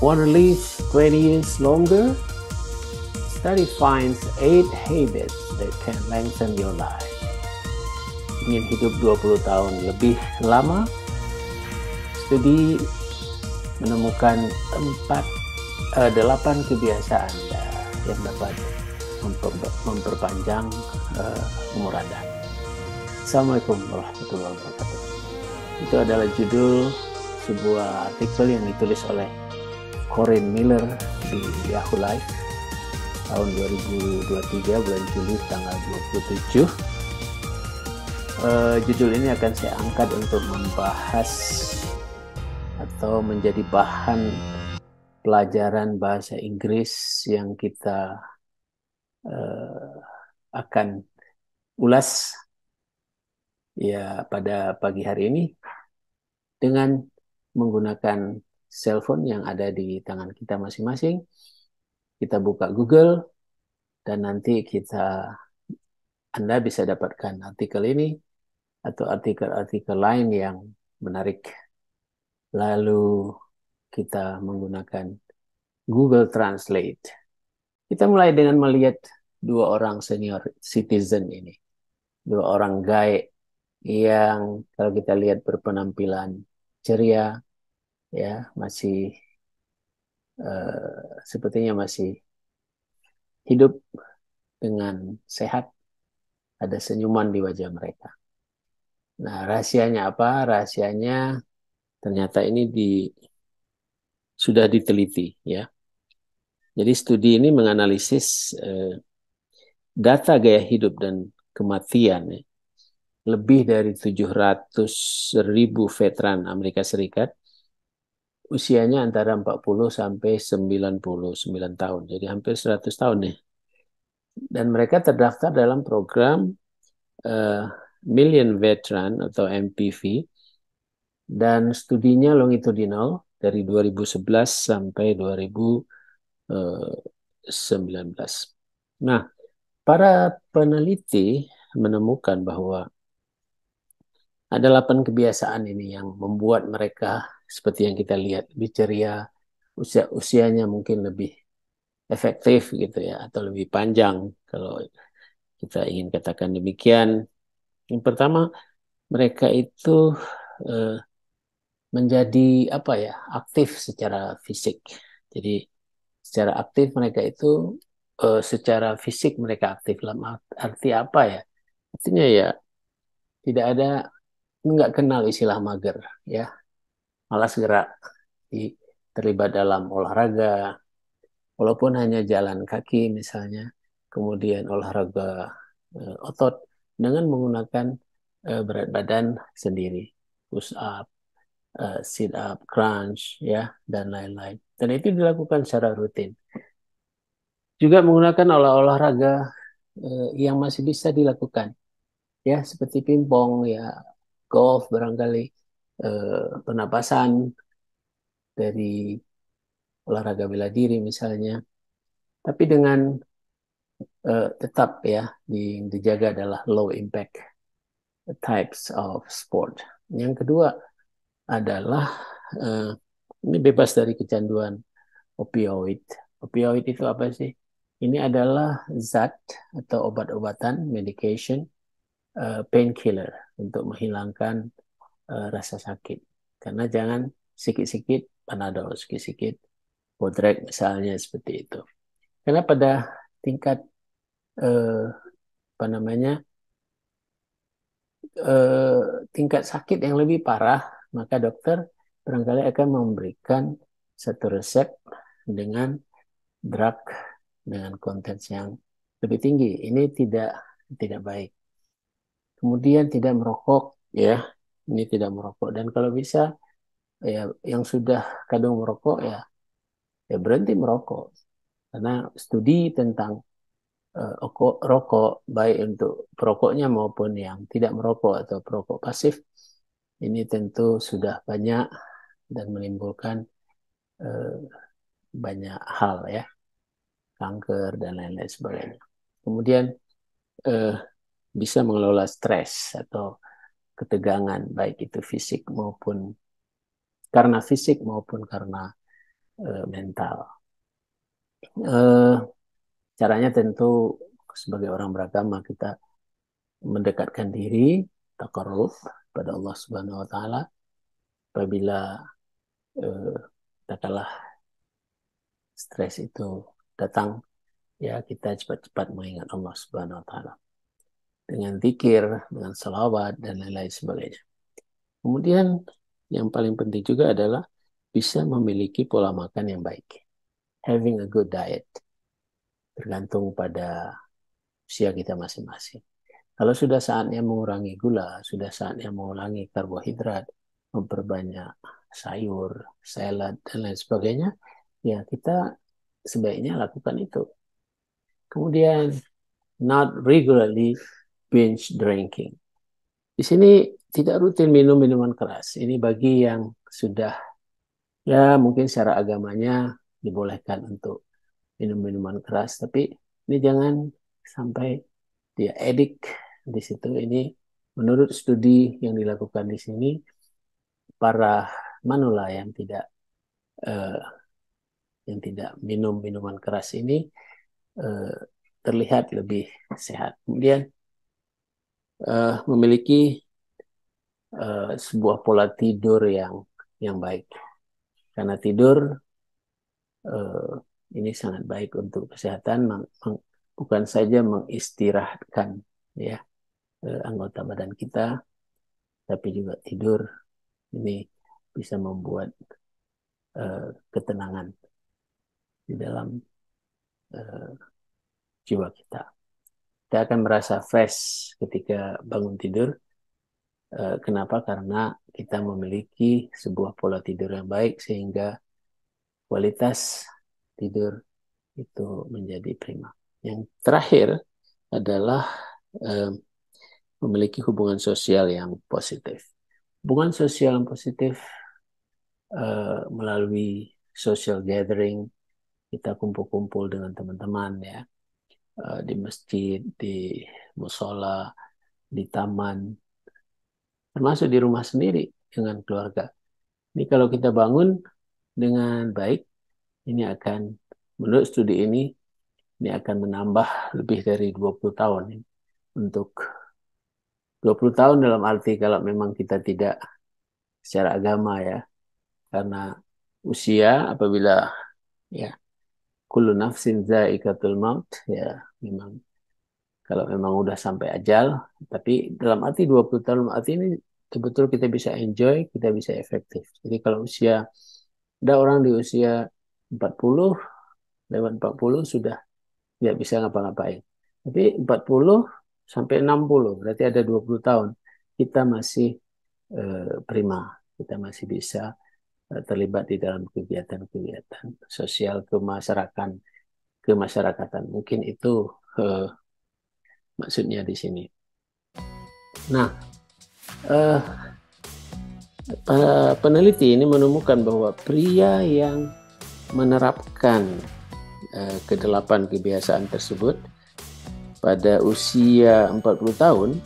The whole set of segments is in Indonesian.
Want to live 20 years longer? Study finds 8 habits that can lengthen your life. Ingin hidup 20 tahun lebih lama? Studi menemukan 8 kebiasaan yang dapat memperpanjang umur Anda. Assalamualaikum warahmatullahi wabarakatuh. Itu adalah judul sebuah artikel yang ditulis oleh Corinne Miller di Yahoo Life tahun 2023 bulan Juli tanggal 27. Judul ini akan saya angkat untuk membahas atau menjadi bahan pelajaran bahasa Inggris yang kita akan ulas ya pada pagi hari ini dengan menggunakan cellphone yang ada di tangan kita masing-masing. Kita buka Google dan nanti Anda bisa dapatkan artikel ini atau artikel-artikel lain yang menarik. Lalu kita menggunakan Google Translate. Kita mulai dengan melihat 2 orang senior citizen ini. 2 orang guy yang kalau kita lihat berpenampilan ceria, ya masih sepertinya masih hidup dengan sehat, ada senyuman di wajah mereka. Nah, rahasianya apa? Rahasianya ternyata ini sudah diteliti, ya. Jadi studi ini menganalisis data gaya hidup dan kematian, ya. Lebih dari 700.000 veteran Amerika Serikat, usianya antara 40 sampai 99 tahun. Jadi hampir 100 tahun, ya. Dan mereka terdaftar dalam program Million Veteran atau MPV, dan studinya longitudinal dari 2011 sampai 2019. Nah, para peneliti menemukan bahwa ada 8 kebiasaan ini yang membuat mereka seperti yang kita lihat lebih ceria, usianya mungkin lebih efektif gitu ya, atau lebih panjang kalau kita ingin katakan demikian. Yang pertama, mereka itu menjadi aktif secara fisik. Jadi secara aktif mereka itu secara fisik mereka aktif dalam arti apa ya? Artinya ya tidak ada, nggak kenal istilah mager, ya, malas gerak, terlibat dalam olahraga, walaupun hanya jalan kaki misalnya, kemudian olahraga otot dengan menggunakan berat badan sendiri, push up, sit up, crunch, ya, dan lain-lain. Dan itu dilakukan secara rutin. Juga menggunakan olahraga yang masih bisa dilakukan, ya, seperti pingpong, ya, golf barangkali, pernapasan dari olahraga bela diri misalnya. Tapi dengan tetap ya dijaga adalah low impact types of sport. Yang kedua adalah ini bebas dari kecanduan opioid. Opioid itu apa sih? Ini adalah zat atau obat-obatan, medication, painkiller untuk menghilangkan rasa sakit. Karena jangan sikit-sikit Panadol, sikit-sikit Bodrek misalnya, seperti itu. Karena pada tingkat tingkat sakit yang lebih parah, maka dokter barangkali akan memberikan satu resep dengan drug dengan konten yang lebih tinggi. Ini tidak baik. Kemudian tidak merokok, ya. Ini tidak merokok, dan kalau bisa ya yang sudah kadung merokok ya berhenti merokok. Karena studi tentang rokok baik untuk perokoknya maupun yang tidak merokok atau perokok pasif ini tentu sudah banyak dan menimbulkan banyak hal, ya, kanker dan lain-lain sebagainya. Kemudian bisa mengelola stres atau ketegangan baik itu fisik maupun karena mental. Eh, Caranya tentu sebagai orang beragama kita mendekatkan diri, takarruf pada Allah Subhanahu wa taala. Apabila eh, katakanlah stres itu datang, ya kita cepat-cepat mengingat Allah Subhanahu wa taala dengan zikir, dengan salawat dan lain-lain sebagainya. Kemudian yang paling penting juga adalah bisa memiliki pola makan yang baik. Having a good diet tergantung pada usia kita masing-masing. Kalau sudah saatnya mengurangi gula, sudah saatnya mengurangi karbohidrat, memperbanyak sayur, salad, dan lain sebagainya, ya kita sebaiknya lakukan itu. Kemudian, not regularly binge drinking. Di sini tidak rutin minum minuman keras. Ini bagi yang sudah, ya mungkin secara agamanya dibolehkan untuk minum minuman keras, tapi ini jangan sampai dia edik di situ. Ini menurut studi yang dilakukan di sini, para manula eh, yang tidak minum minuman keras ini eh, terlihat lebih sehat. Kemudian memiliki sebuah pola tidur yang baik, karena tidur eh, ini sangat baik untuk kesehatan, bukan saja mengistirahatkan ya anggota badan kita, tapi juga tidur ini bisa membuat ketenangan di dalam uh, jiwa kita. Kita akan merasa fresh ketika bangun tidur. Kenapa? Karena kita memiliki sebuah pola tidur yang baik sehingga kualitas tidur itu menjadi prima. Yang terakhir adalah memiliki hubungan sosial yang positif. Hubungan sosial yang positif melalui social gathering, kita kumpul-kumpul dengan teman-teman ya, di masjid, di musola, di taman, termasuk di rumah sendiri dengan keluarga. Ini kalau kita bangun dengan baik, ini akan, menurut studi ini akan menambah lebih dari 20 tahun. Untuk 20 tahun dalam arti kalau memang kita tidak secara agama ya, karena usia apabila ya kullu nafsin za'iqatul maut, ya memang kalau memang udah sampai ajal, tapi dalam arti 20 tahun arti ini betul-betul kita bisa enjoy, kita bisa efektif. Jadi kalau usia, ada orang di usia 40, lewat 40 sudah tidak bisa ngapa-ngapain. Tapi 40 sampai 60, berarti ada 20 tahun. Kita masih prima, kita masih bisa terlibat di dalam kegiatan-kegiatan sosial kemasyarakatan. Mungkin itu maksudnya di sini. Nah, para peneliti ini menemukan bahwa pria yang menerapkan kedelapan kebiasaan tersebut pada usia 40 tahun,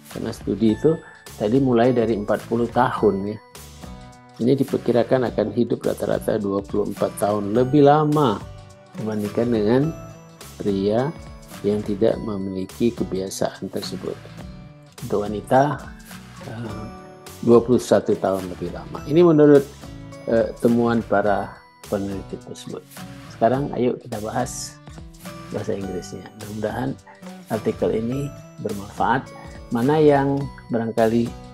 karena studi itu tadi mulai dari 40 tahun ya. Ini diperkirakan akan hidup rata-rata 24 tahun lebih lama dibandingkan dengan pria yang tidak memiliki kebiasaan tersebut. Untuk wanita 21 tahun lebih lama. Ini menurut temuan para peneliti tersebut. Sekarang ayo kita bahas bahasa Inggrisnya. Mudah-mudahan artikel ini bermanfaat. Mana yang barangkali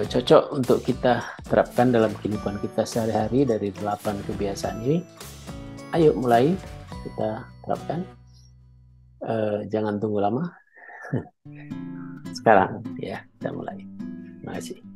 cocok untuk kita terapkan dalam kehidupan kita sehari-hari dari 8 kebiasaan ini. Ayo mulai kita terapkan. Jangan tunggu lama. Sekarang ya kita mulai. Terima kasih.